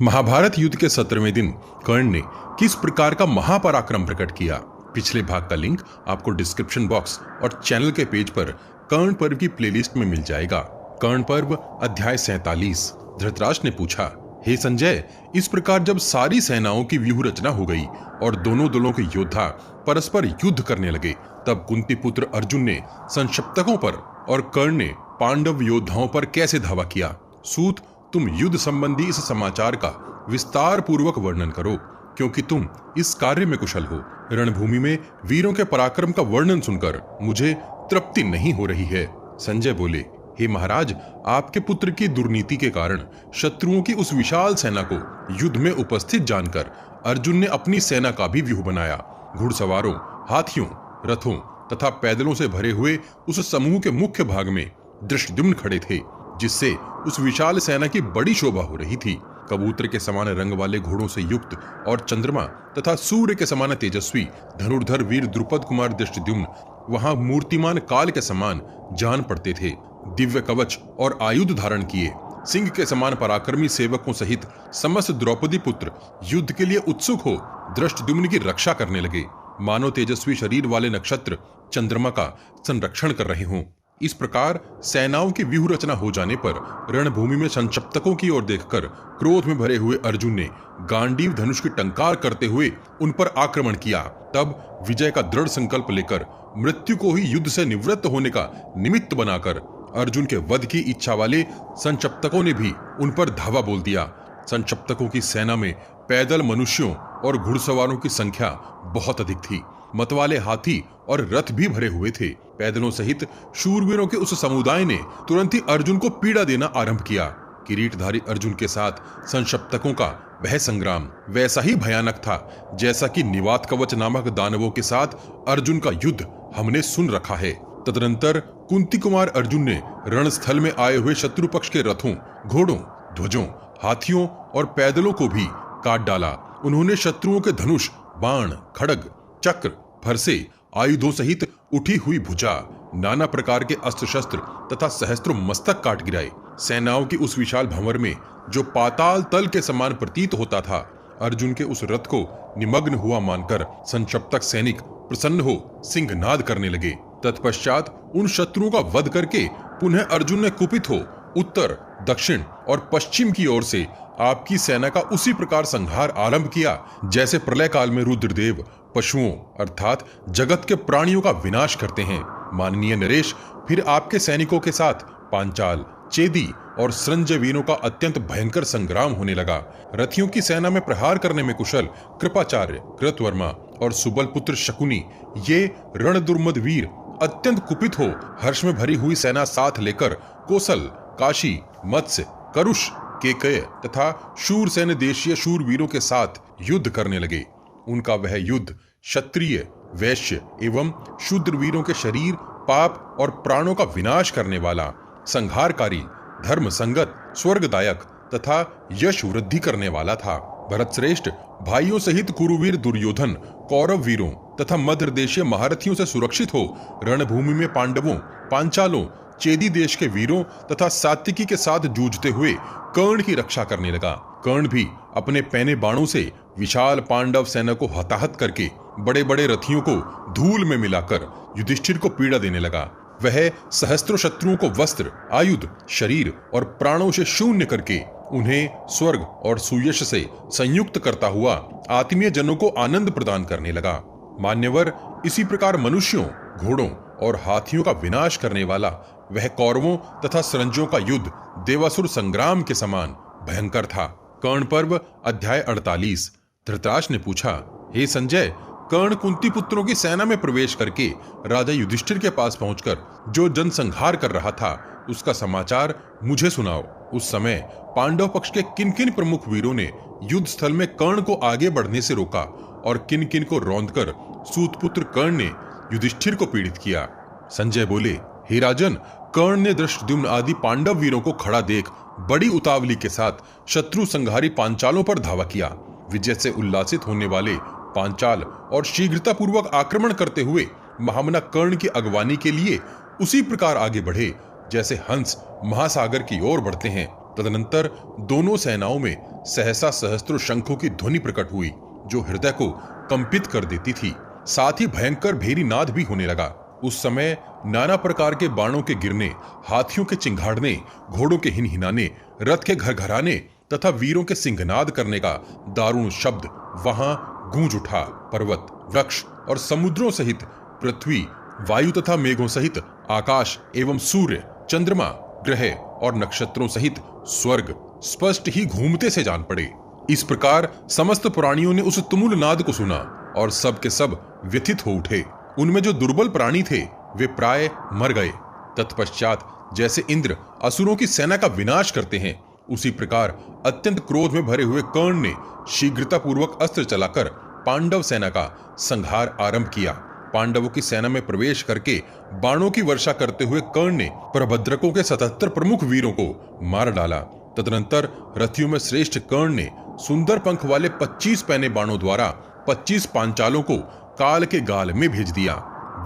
महाभारत युद्ध के 17वें दिन कर्ण ने किस प्रकार का महापराक्रम प्रकट किया। पिछले भाग का लिंक आपको डिस्क्रिप्शन बॉक्स और चैनल के पेज पर कर्ण पर्व की प्लेलिस्ट में मिल जाएगा। कर्ण पर्व अध्याय 47। धृतराष्ट्र ने पूछा, हे संजय, इस प्रकार जब सारी सेनाओं की व्यूह रचना हो गई और दोनों दलों के योद्धा परस्पर युद्ध करने लगे, तब कुंती पुत्र अर्जुन ने संक्षिप्तकों पर और कर्ण ने पांडव योद्धाओं पर कैसे धावा किया। सूत, तुम युद्ध संबंधी इस समाचार का विस्तार पूर्वक वर्णन करो, क्योंकि तुम इस कार्य में कुशल हो। रणभूमि में वीरों के पराक्रम का वर्णन सुनकर मुझे तृप्ति नहीं हो रही है। संजय बोले, हे महाराज, आपके पुत्र की दुर्नीति के कारण शत्रुओं की उस विशाल सेना को युद्ध में उपस्थित जानकर अर्जुन ने अपनी सेना का भी व्यूह बनाया। घुड़सवारों, हाथियों, रथों तथा पैदलों से भरे हुए उस समूह के मुख्य भाग में धृष्टद्युम्न खड़े थे, जिससे उस विशाल सेना की बड़ी शोभा हो रही थी। कबूतर के समान रंग वाले घोड़ों से युक्त और चंद्रमा तथा सूर्य के समान तेजस्वी धनुर्धर वीर द्रुपद कुमार धृष्टद्युम्न वहां मूर्तिमान काल के समान जान पड़ते थे। दिव्य कवच और आयुध धारण किए सिंह के समान पराक्रमी सेवकों सहित समस्त द्रौपदी पुत्र युद्ध के लिए उत्सुक हो धृष्टद्युम्न की रक्षा करने लगे, मानो तेजस्वी शरीर वाले नक्षत्र चंद्रमा का संरक्षण कर रहे हों। इस प्रकार सेनाओं की व्यूह रचना हो जाने पर रणभूमि में संक्षिप्तकों की ओर देखकर क्रोध में भरे हुए अर्जुन ने गांडीव धनुष की टंकार करते हुए उन पर आक्रमण किया। तब विजय का दृढ़ संकल्प लेकर मृत्यु को ही युद्ध से निवृत्त होने का निमित्त बनाकर अर्जुन के वध की इच्छा वाले संक्षिप्तकों ने भी उन पर धावा बोल दिया। संक्षिप्तकों की सेना में पैदल मनुष्यों और घुड़सवारों की संख्या बहुत अधिक थी। मतवाले हाथी और रथ भी भरे हुए थे। पैदलों सहित शूरवीरों के उस समुदाय ने तुरंत ही अर्जुन को पीड़ा देना आरंभ किया। किरीटधारी अर्जुन के साथ संक्षिप्तकों का वह संग्राम वैसा ही भयानक था जैसा कि निवात कवच नामक दानवों के साथ अर्जुन का युद्ध हमने सुन रखा है। तदनंतर कुंती कुमार अर्जुन ने रणस्थल में आए हुए शत्रु पक्ष के रथों, घोड़ों, ध्वजों, हाथियों और पैदलों को भी काट डाला। उन्होंने शत्रुओं के धनुष, बाण, खड्ग, चक्र, फरसे, आयुधों सहित उठी हुई भुजा, नाना प्रकार के अस्त्र शस्त्र तथा सहस्त्रों मस्तक काट गिराए। सेनाओं की उस विशाल भंवर में जो पाताल तल के समान प्रतीत होता था, अर्जुन के उस रथ को निमग्न हुआ मानकर संक्षिप्तक सैनिक प्रसन्न हो सिंहनाद करने लगे। तत्पश्चात उन शत्रुओं का वध करके पुनः अर्जुन ने कुपित हो उत्तर, दक्षिण और पश्चिम की ओर से आपकी सेना का उसी प्रकार संहार आरंभ किया जैसे प्रलय काल में रुद्रदेव पशुओं अर्थात जगत के प्राणियों का विनाश करते हैं। माननीय नरेश, फिर आपके सैनिकों के साथ पांचाल, चेदी और संजय वीरों का अत्यंत भयंकर संग्राम होने लगा। रथियों की सेना में प्रहार करने में कुशल कृपाचार्य, कृतवर्मा और सुबल पुत्र शकुनी, ये रणदुर्मद वीर अत्यंत कुपित हो हर्ष में भरी हुई सेना साथ लेकर कौशल, काशी, मत्स्य, करुष, केकय तथा शूरसेन देशीय शूरवीरों के साथ युद्ध करने लगे। उनका वह युद्ध क्षत्रिय, वैश्य एवं शूद्र वीरों के शरीर, पाप और प्राणों का विनाश करने वाला, संहारकारी, धर्म संगत, स्वर्गदायक तथा यश वृद्धि करने वाला था। भरतश्रेष्ठ भाइयों सहित कुरुवीर दुर्योधन कौरव वीरों तथा मध्य देशीय महारथियों से सुरक्षित हो रणभूमि में पांडवों, पांचालों, चेदी देश के वीरों तथा सात्विकी के साथ जूझते हुए कर्ण की रक्षा करने लगा। कर्ण भी अपने पैने बाणों से विशाल पांडव सेना को हताहत करके बड़े बड़े रथियों को धूल में मिलाकर युधिष्ठिर को पीड़ा देने लगा। वह सहस्त्रों शत्रुओं को वस्त्र, आयुध, शरीर और प्राणों से शून्य करके उन्हें स्वर्ग और सुयश से संयुक्त करता हुआ आत्मीय जनों को आनंद प्रदान करने लगा। मान्यवर, इसी प्रकार मनुष्यों, घोड़ों और हाथियों का विनाश करने वाला वह कौरवों तथा सरंजों का युद्ध देवासुर संग्राम के समान भयंकर था। कर्ण पर्व अध्याय 48। धृतराष्ट्र ने पूछा, हे संजय, कर्ण कुंती पुत्रों की सेना में प्रवेश करके राजा युधिष्ठिर के पास पहुंचकर जो जनसंहार कर रहा था उसका समाचार मुझे सुनाओ। उस समय पांडव पक्ष के किन किन प्रमुख वीरों ने युद्ध स्थल में कर्ण को आगे बढ़ने से रोका और किन किन को रौंदकर सूतपुत्र कर्ण ने युधिष्ठिर को पीड़ित किया। संजय बोले, हे राजन, कर्ण ने धृष्टद्युम्न आदि पांडव वीरों को खड़ा देख बड़ी उतावली के साथ शत्रु संहारी पांचालों पर धावा किया। विजय से उल्लासित होने वाले पांचाल और शीघ्रता पूर्वक आक्रमण करते हुए महामना कर्ण की अगवानी के लिए उसी प्रकार आगे बढ़े जैसे हंस महासागर की ओर बढ़ते हैं। तदनंतर दोनों सेनाओं में सहसा सहस्त्रों शंखों की ध्वनि प्रकट हुई, जो हृदय को कंपित कर देती थी। साथ ही भयंकर भेरी नाद भी होने लगा। उस समय नाना प्रकार के बाणों के गिरने, हाथियों के चिंघाड़ने, घोड़ों के हिनहिनाने, रथ के घरघराने तथा वीरों के सिंहनाद करने का दारुण शब्द वहां गूंज उठा। पर्वत, वृक्ष और समुद्रों सहित पृथ्वी, वायु तथा मेघों सहित आकाश एवं सूर्य, चंद्रमा, ग्रह और नक्षत्रों सहित स्वर्ग स्पष्ट ही घूमते से जान पड़े। इस प्रकार समस्त प्राणियों ने उस तुमुल नाद को सुना और सब के सब व्यथित हो उठे। उनमें जो दुर्बल प्राणी थे वे प्राय मर गए। तत्पश्चात जैसे इंद्र असुरों की सेना का विनाश करते हैं, उसी प्रकार अत्यंत क्रोध में भरे हुए कर्ण ने शीघ्रतापूर्वक अस्त्र चलाकर पांडव सेना का संहार आरंभ किया। पांडवों की सेना में प्रवेश करके बाणों की वर्षा करते हुए कर्ण ने प्रभद्रकों के 77 प्रमुख वीरों को मार डाला। तदनंतर रथियों में श्रेष्ठ कर्ण ने सुंदर पंख वाले 25 पैने बाणों द्वारा 25 पांचालों को काल के गाल में भेज दिया।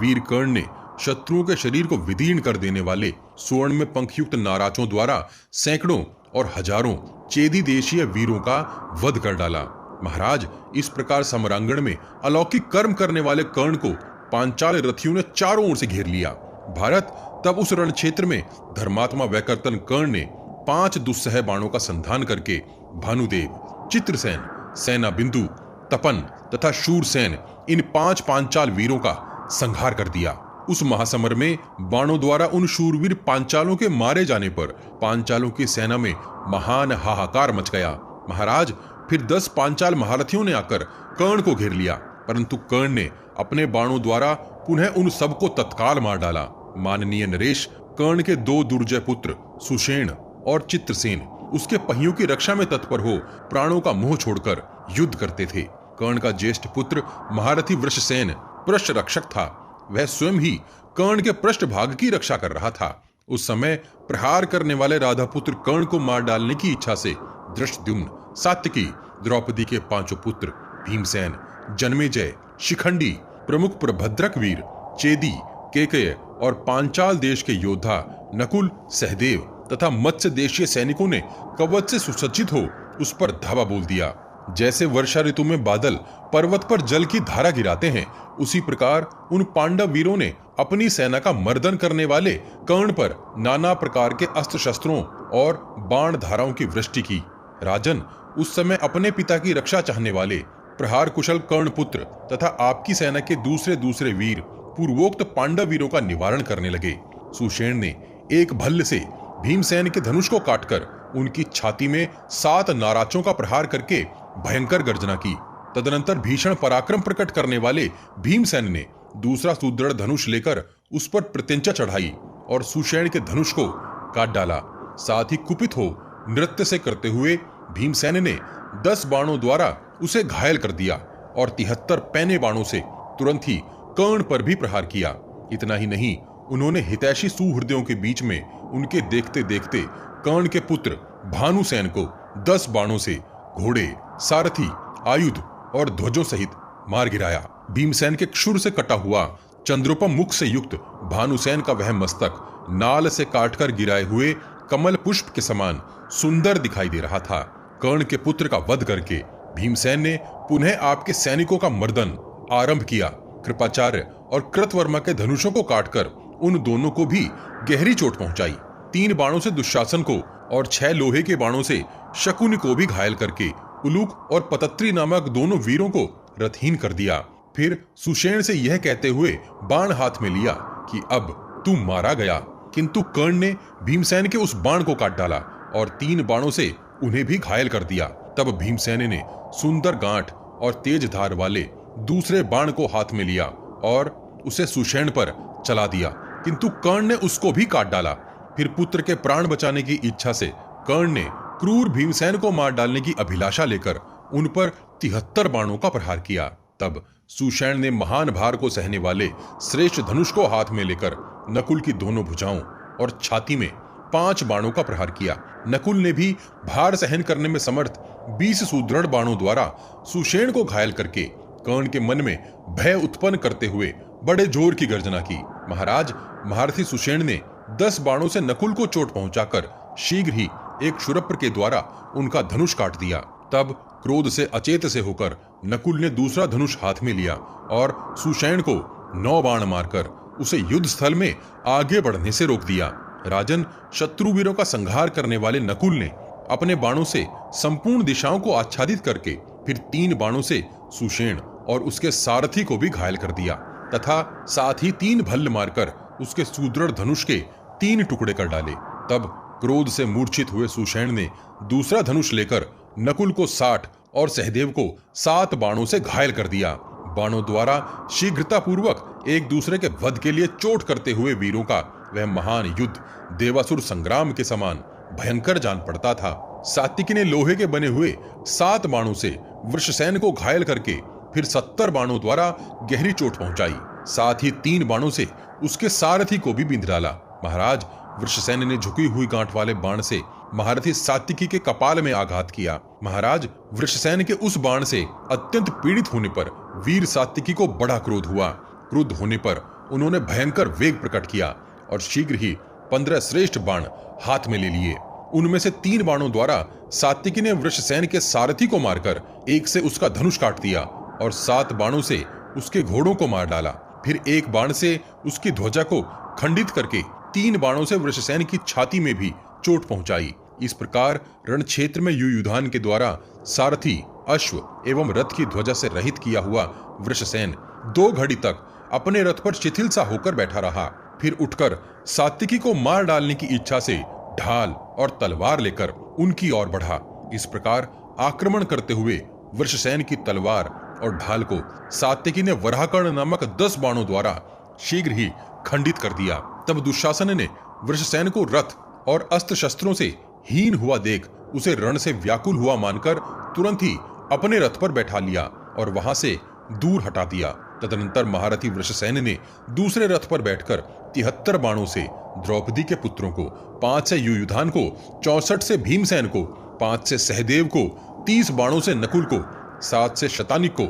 वीर कर्ण ने शत्रुओं के शरीर को विदीर्ण कर देने वाले स्वर्ण में पंखयुक्त नाराजों द्वारा सैकड़ों और हजारों चेदी देशीय वीरों का वध कर डाला। महाराज, इस प्रकार समरांगण में अलौकिक कर्म करने वाले कर्ण को पांचाल रथियों ने चारों ओर से घेर लिया। भारत तब उस रण क्षेत्र में धर्मात्मा वैकर्तन कर्ण ने 5 दुस्सह बाणों का संधान करके भानुदेव, चित्रसेन, सेना बिंदु, तपन तथा शूरसेन इन 5 पांचाल वीरों का संहार कर दिया। उस महासमर में बाणों द्वारा उन शूरवीर पांचालों के मारे जाने पर पांचालों की सेना में महान हाहाकार मच गया। महाराज, फिर 10 पांचाल महारथियों ने आकर कर्ण को घेर लिया, परंतु कर्ण ने अपने बाणों द्वारा पुनः उन सबको तत्काल मार डाला। माननीय नरेश, कर्ण के 2 दुर्जय पुत्र सुषेण और चित्रसेन उसके पहियों की रक्षा में तत्पर हो प्राणों का मोह छोड़कर युद्ध करते थे। कर्ण का ज्येष्ठ पुत्र महारथी वृषसेन पृष्ठ रक्षक था। वह स्वयं ही कर्ण के पृष्ठ भाग की रक्षा कर रहा था। उस समय प्रहार करने वाले राधापुत्र कर्ण को मार डालने की इच्छा से धृष्टद्युम्न, सात्यकी, द्रौपदी के 5 पुत्र भीमसेन, जन्मेजय, शिखंडी, प्रमुख प्रभद्रक वीर, चेदी, केकय और पांचाल देश के योद्धा नकुल, सहदेव तथा मत्स्य देशीय सैनिकों ने कवच से सुसज्जित हो उस पर धावा बोल दिया। जैसे वर्षा ऋतु में बादल पर्वत पर जल की धारा गिराते हैं, उसी प्रकार उन पांडव वीरों ने अपनी सेना का मर्दन करने वाले कर्ण पर नाना प्रकार के अस्त्र शस्त्रों और बाण धाराओं की वृष्टि की। राजन, उस समय अपने पिता की रक्षा चाहने वाले प्रहार कुशल कर्ण पुत्र तथा आपकी सेना के दूसरे वीर पूर्वोक्त पांडव वीरों का निवारण करने लगे। सुषेण ने एक भल्ल से भीमसेन के धनुष को काटकर उनकी छाती में 7 नाराजों का प्रहार करके भयंकर गर्जना की। तदनंतर भीषण पराक्रम प्रकट करने वाले भीमसेन ने दूसरा सुदृढ़ धनुष लेकर उस पर प्रत्यंचा चढ़ाई और सुषेण के धनुष को काट डाला। साथ ही कुपित हो नृत्य से करते हुए भीमसेन ने 10 बाणों द्वारा उसे घायल कर दिया और 73 पैने बाणों से तुरंत ही कर्ण पर भी प्रहार किया। इतना ही नहीं, उन्होंने हितैषी सुहृदयों के बीच में उनके देखते देखते कर्ण के पुत्र भानुसेन को 10 बाणों से घोड़े, सारथी, आयुध और ध्वजों सहित मार गिराया। भीमसेन के क्षुर से कटा हुआ चंद्रोपम मुख से युक्त भानुसेन का वह मस्तक नाल से काटकर गिराए हुए कमल पुष्प के समान सुंदर दिखाई दे रहा था। कर्ण के पुत्र का वध करके भीमसेन ने पुनः आपके सैनिकों का मर्दन आरंभ किया। कृपाचार्य और कृतवर्मा के धनुषों को काटकर उन दोनों को भी गहरी चोट पहुंचाई। 3 बाणों से दुशासन को और 6 लोहे के बाणों से शकुनि को भी घायल करके उलूक और पतत्री नामक दोनों वीरों को रथहीन कर दिया। फिर सुषेण से यह कहते हुए बाण हाथ में लिया कि अब तू मारा गया, किंतु कर्ण ने भीमसेन के उस बाण को काट डाला और 3 बाणों से उन्हें भी घायल कर दिया। तब भीमसेन ने सुंदर गांठ और तेज धार वाले दूसरे बाण को हाथ में लिया और उसे सुषेण पर चला दिया, किंतु कर्ण ने उसको भी काट डाला। फिर पुत्र के प्राण बचाने की इच्छा से कर्ण ने क्रूर भीमसेन को मार डालने की अभिलाषा लेकर उन पर 73 बाणों का प्रहार किया। तब सुषेण ने महान भार को सहने वाले श्रेष्ठ धनुष को हाथ में लेकर नकुल की दोनों भुजाओं और छाती में 5 बाणों का प्रहार किया। नकुल ने भी भार सहन करने में समर्थ 20 सुदृढ़ बाणों द्वारा सुषेण को घायल करके कर्ण के मन में भय उत्पन्न करते हुए बड़े जोर की गर्जना की। महाराज, महारथी सुषेण ने 10 बाणों से नकुल को चोट पहुंचाकर शीघ्र ही एक क्षुरप्र के द्वारा उनका धनुष काट दिया। तब क्रोध से अचेत से होकर नकुल ने दूसरा धनुष हाथ में लिया और सुषेण को 9 बाण मारकर उसे युद्ध स्थल में आगे बढ़ने से रोक दिया। राजन, शत्रुवीरों का संहार करने वाले नकुल ने अपने बाणों से संपूर्ण दिशाओं को आच्छादित करके फिर 3 बाणों से सुषेण और उसके सारथी को भी घायल कर दिया तथा साथ ही 3 भल्ल मारकर उसके सुदृढ़ धनुष के 3 टुकड़े कर डाले। तब क्रोध से मूर्छित हुए सुषेण ने दूसरा धनुष लेकर नकुल को 60 और सहदेव को 7 बाणों से घायल कर दिया। बाणों द्वारा शीघ्रतापूर्वक एक दूसरे के वध के लिए चोट करते हुए वीरों का वह महान युद्ध देवासुर संग्राम के समान भयंकर जान पड़ता था। सात्विकी ने लोहे के बने हुए 7 बाणों से वृषसेन को घायल करके फिर 70 बाणों द्वारा गहरी चोट पहुंचाई। साथ ही 3 बाणों से उसके सारथी को भी बींध डाला। महाराज, वृषसेन ने झुकी हुई गांठ वाले बाण से महारथी सात्विकी के कपाल में आघात किया। महाराज, वृषसेन के उस बाण से अत्यंत पीड़ित होने पर वीर सात्विकी को बड़ा क्रोध हुआ। क्रुद्ध होने पर उन्होंने भयंकर वेग प्रकट किया और शीघ्र ही 15 श्रेष्ठ बाण हाथ में ले लिए। उनमें से 3 बाणों द्वारा सात्विकी ने वृषसेन के सारथी को मारकर एक से उसका धनुष काट दिया और 7 बाणों से उसके घोड़ों को मार डाला। फिर 1 बाण से उसकी ध्वजा को खंडित करके 3 बाणों से वृषसेन की छाती में भी चोट पहुंचाई। इस प्रकार रण क्षेत्र में युयुधान के द्वारा सारथी, अश्व एवं रथ की ध्वजा से रहित किया हुआ वृषसेन 2 घड़ी तक अपने रथ पर शिथिल सा होकर बैठा रहा। फिर उठकर सात्विकी को मार डालने की इच्छा से ढाल और तलवार लेकर उनकी ओर बढ़ा। इस प्रकार आक्रमण करते हुए वृषसेन की तलवार और ढाल को सात्विकी ने वराहकर्ण नामक 10 बाणों द्वारा शीघ्र ही खंडित कर दिया। तब दुशासन ने वृषसेन को रथ और अस्त्र शस्त्रों से हीन हुआ देख उसे रण से व्याकुल हुआ मानकर तुरंत ही अपने रथ पर बैठा लिया और वहां से दूर हटा दिया। तदनंतर महारथी वृषसेन ने दूसरे रथ पर बैठकर 73 बाणों से द्रौपदी के पुत्रों को, 5 से युयुधान को, 64 से भीमसेन को, 5 से सहदेव को, 30 बाणों से नकुल को, 7 से शतानिक को,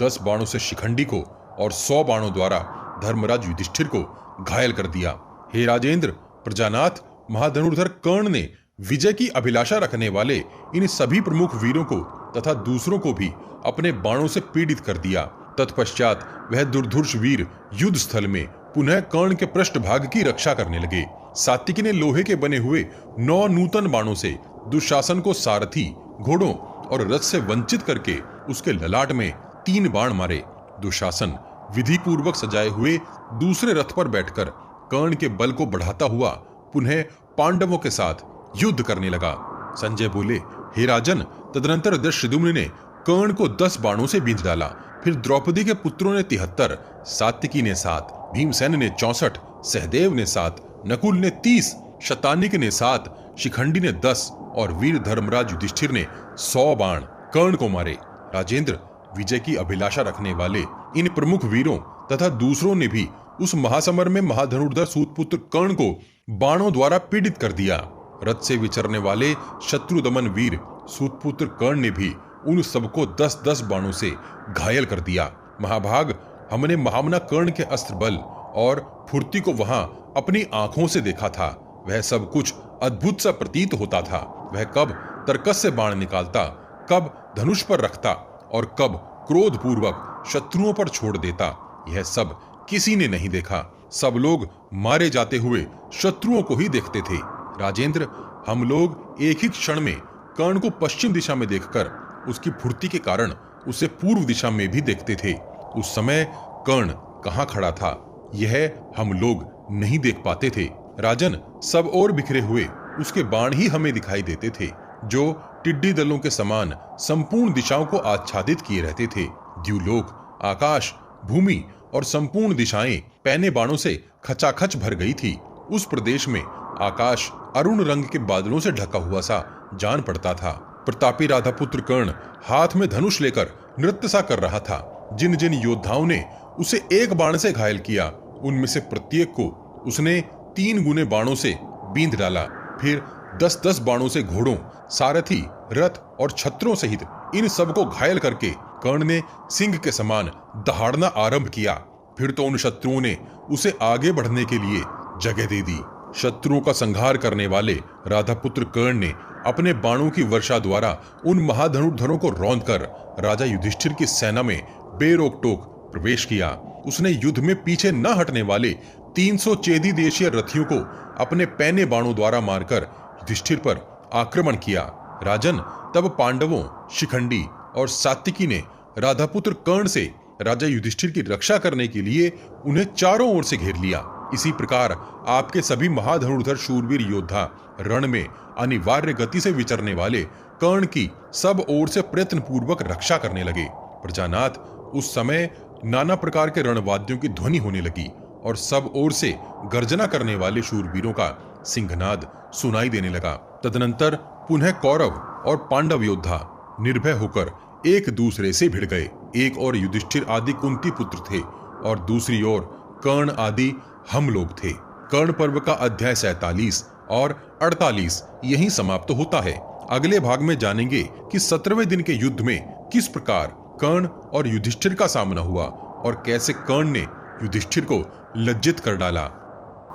10 बाणों से शिखंडी को और 100 बाणों द्वारा धर्मराज युधिष्ठिर को घायल कर दिया। हे राजेंद्र, प्रजानाथ, महाधनुर्धर कर्ण ने विजय की अभिलाषा रखने वाले इन सभी प्रमुख वीरों को तथा दूसरों को भी अपने बाणों से पीड़ित कर दिया। तत्पश्चात वह दुर्धुर्ष वीर युद्ध स्थल में पुनः कर्ण के पृष्ठभाग की रक्षा करने लगे। सात्विकी ने लोहे के बने हुए 9 नूतन बाणों से दुशासन को सारथी, घोड़ों और रथ से वंचित करके उसके ललाट में 3 बाण मारे। दुशासन विधि पूर्वक सजाए हुए दूसरे रथ पर बैठकर कर्ण के बल को बढ़ाता हुआ पुनः पांडवों के साथ युद्ध करने लगा। संजय बोले, हे राजन, तदनंतर दृष्टद्युम्न ने कर्ण को 10 बाणों से बींध डाला। फिर द्रौपदी के पुत्रों ने 73, सात्विकी ने 7, भीमसेन ने 64, सहदेव ने 7, नकुल ने 30, शतानिक ने 7, शिखंडी ने 10 और वीर धर्मराज युधिष्ठिर ने 100 बाण कर्ण को मारे। राजेंद्र, विजय की अभिलाषा रखने वाले इन प्रमुख वीरों तथा दूसरों ने भी उस महासमर में महाधनुर्धर सूतपुत्र कर्ण को बाणों द्वारा पीड़ित कर दिया। रथ से विचरने वाले शत्रुदमन वीर सूतपुत्र कर्ण ने भी उन सबको 10-10 बाणों से घायल कर दिया। महाभाग, हमने महामना कर्ण के अस्त्र बल और फुर्ती को वहां अपनी आंखों से देखा था। वह सब कुछ अद्भुत सा प्रतीत होता था। वह कब तरकस से बाण निकालता, कब धनुष पर रखता और कब क्रोध पूर्वक शत्रुओं पर छोड़ देता, यह सब किसी ने नहीं देखा। सब लोग मारे जाते हुए शत्रुओं को ही देखते थे। राजेंद्र, हम लोग एक ही क्षण में कर्ण को पश्चिम दिशा में देखकर उसकी फुर्ती के कारण उसे पूर्व दिशा में भी देखते थे। उस समय कर्ण कहाँ खड़ा था, यह हम लोग नहीं देख पाते थे। राजन, सब और बिखरे हुए उसके बाण ही हमें दिखाई देते थे, जो टिड्डी दलों के समान संपूर्ण दिशाओं को आच्छादित किए रहते थे। द्युलोक, आकाश, भूमि और संपूर्ण दिशाएं पैने बाणों से खचाखच भर गई थी। उस प्रदेश में आकाश अरुण रंग के बादलों से ढका हुआ सा जान पड़ता था। प्रतापी राधा पुत्र कर्ण हाथ में धनुष लेकर नृत्य सा कर रहा था। जिन जिन योद्धाओं ने उसे एक बाण से घायल किया, उनमें से प्रत्येक को उसने 3 गुने बाणों से बींध डाला। फिर 10-10 बाणों से घोड़ों, सारथी, रथ और छत्रों सहित इन सबको घायल करके कर्ण ने सिंह के समान दहाड़ना आरंभ किया। फिर तो उन शत्रुओं ने उसे आगे बढ़ने के लिए जगह दे दी। शत्रुओं का संहार करने वाले राधापुत्र कर्ण ने अपने बाणों की वर्षा द्वारा उन महाधनुर्धरों को रौंदकर राजा युधिष्ठिर की सेना में बेरोक टोक प्रवेश किया। उसने युद्ध में पीछे न हटने वाले 300 चेदी देशीय रथियों को अपने पैने बाणों द्वारा मारकर युधिष्ठिर पर आक्रमण किया। राजन, तब पांडवों, शिखंडी और सात्विकी ने राधापुत्र कर्ण से राजा युधिष्ठिर की रक्षा करने के लिए उन्हें चारों ओर से घेर लिया। इसी प्रकार आपके सभी महाधनुर्धर शूरवीर योद्धा रण में अनिवार्य गति से विचरने वाले कर्ण की सब ओर से प्रयत्न पूर्वक रक्षा करने लगे। प्रजानाथ, उस समय नाना प्रकार के रणवाद्यों की ध्वनि होने लगी और सब ओर से गर्जना करने वाले शूरवीरों का सिंहनाद सुनाई देने लगा। तदनंतर पुनः कौरव और पांडव योद्धा निर्भय होकर एक दूसरे से भिड़ गए। एक और युधिष्ठिर आदि कुंती पुत्र थे और दूसरी ओर कर्ण आदि हम लोग थे। कर्ण पर्व का अध्याय 47 और 48 यहीं समाप्त होता है। अगले भाग में जानेंगे कि 17वें दिन के युद्ध में किस प्रकार कर्ण और युधिष्ठिर का सामना हुआ और कैसे कर्ण ने युधिष्ठिर को लज्जित कर डाला।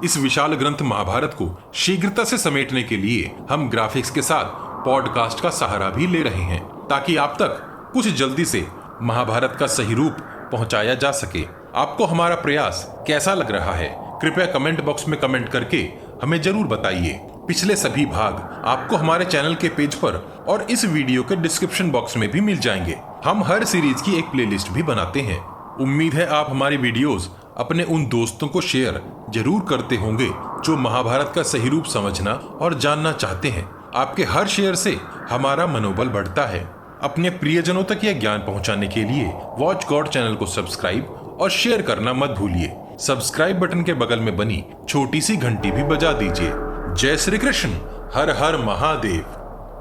इस विशाल ग्रंथ महाभारत को शीघ्रता से समेटने के लिए हम ग्राफिक्स के साथ पॉडकास्ट का सहारा भी ले रहे हैं, ताकि आप तक कुछ जल्दी से महाभारत का सही रूप पहुंचाया जा सके। आपको हमारा प्रयास कैसा लग रहा है, कृपया कमेंट बॉक्स में कमेंट करके हमें जरूर बताइए। पिछले सभी भाग आपको हमारे चैनल के पेज पर और इस वीडियो के डिस्क्रिप्शन बॉक्स में भी मिल जाएंगे। हम हर सीरीज की एक प्लेलिस्ट भी बनाते हैं। उम्मीद है आप हमारी वीडियोस अपने उन दोस्तों को शेयर जरूर करते होंगे जो महाभारत का सही रूप समझना और जानना चाहते हैं। आपके हर शेयर से हमारा मनोबल बढ़ता है। अपने प्रियजनों तक यह ज्ञान पहुंचाने के लिए वॉच गॉड चैनल को सब्सक्राइब और शेयर करना मत भूलिए। सब्सक्राइब बटन के बगल में बनी छोटी सी घंटी भी बजा दीजिए। जय श्री कृष्ण। हर हर महादेव।